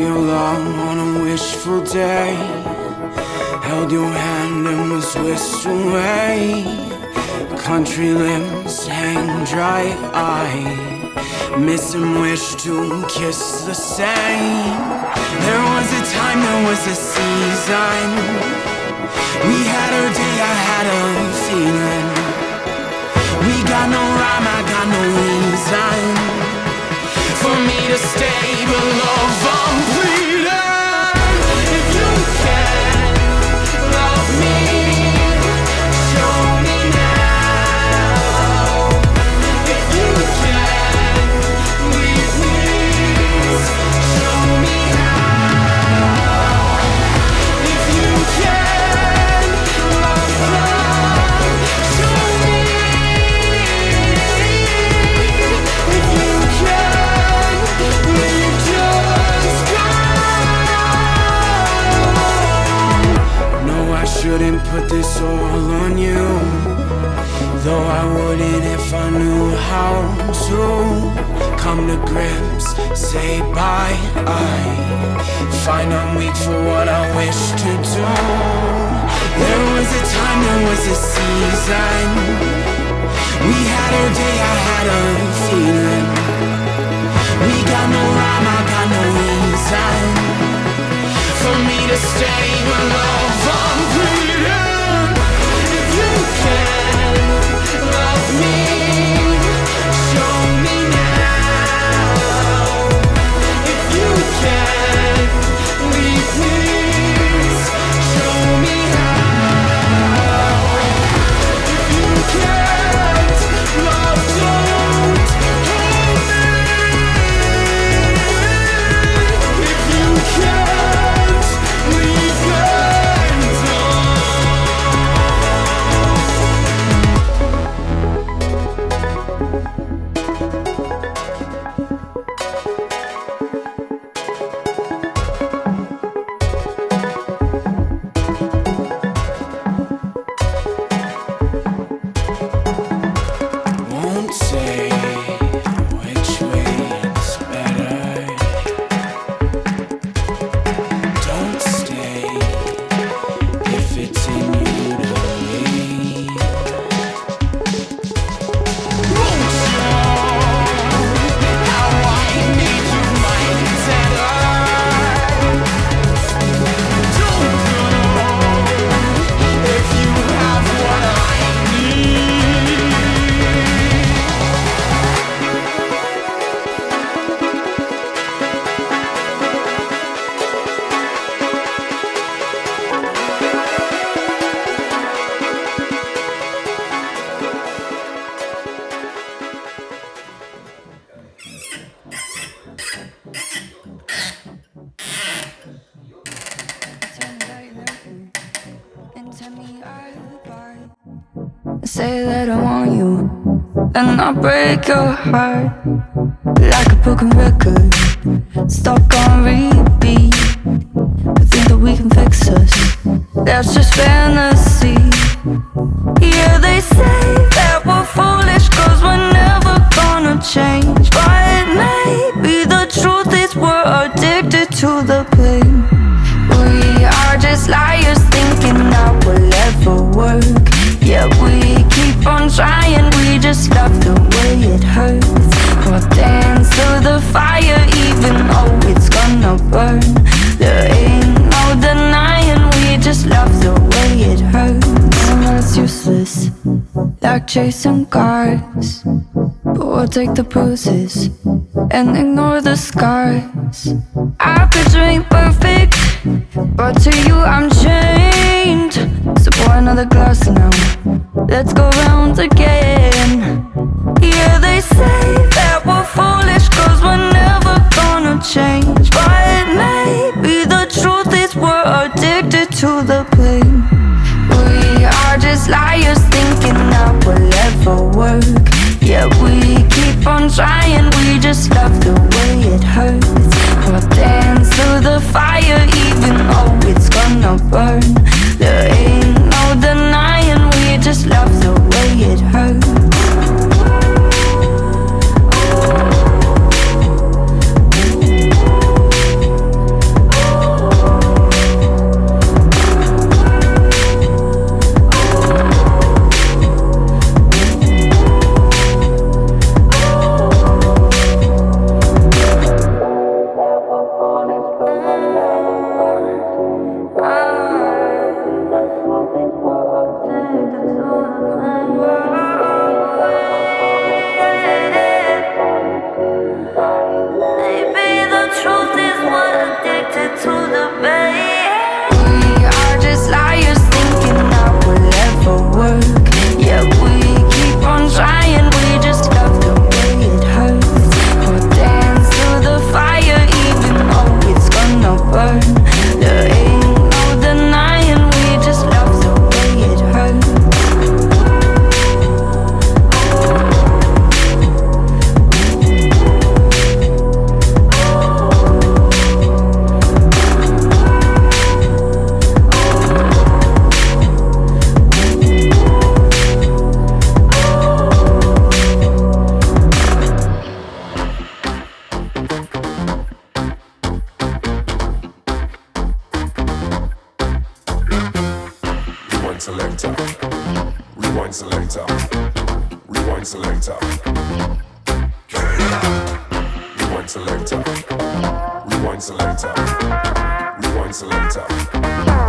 your love on a wishful day. Held your hand and was whisked away. Country lips hang dry eye. Missing wish to kiss the same. There was a time, there was a season. We had our day, I had a feeling. We got no rhyme, I got no reason for me to stay, but love I'm bleeding. If you can love me, show me now. If you can leave me, show me how. If you can love, show me. If you can leave, just go. No, I shouldn't put this all on you, though I wouldn't if I knew how to. Come to grips, say bye. I find I'm weak for what I wish to do. There was a time, there was a season. We had our day, I had a feeling. We got no rhyme, I got no reason for me to stay, but love I'm bleeding. If you can love me, show me now. If you can leave me, show me how. If you can't love, don't hold me. If you can't leave, then don't. Won't say which way's better. Don't stay if it's in you to leave. Won't show how I need you, my tether. Don't go if you have what I need. Say that I want you, and I'll break your heart like a broken record, stuck on repeat. We think that we can fix us, that's just fantasy. Yeah, they say that we're foolish cause we're never gonna change, but maybe the truth is we're addicted to the pain. We are just liars thinking that will ever work. Yeah, we keep on trying, we just love the way it hurts. We'll dance through the fire even though it's gonna burn. There ain't no denying, we just love the way it hurts. And that's useless, like chasing cars, but we'll take the bruises and ignore the scars. I could drink perfect, but to you I'm chained. So pour another glass now, let's go round again. Yeah, they say that we're foolish cause we're never gonna change, but maybe the truth is we're addicted to the pain. We are just liars thinking that will ever work. Yeah, we keep on trying, we just love the way it hurts. We'll dance through the fire even though it's gonna burn. There ain't no denying, we just love the way it hurts. Rewind selector. Rewind selector. Rewind selector. Rewind selector. Rewind selector.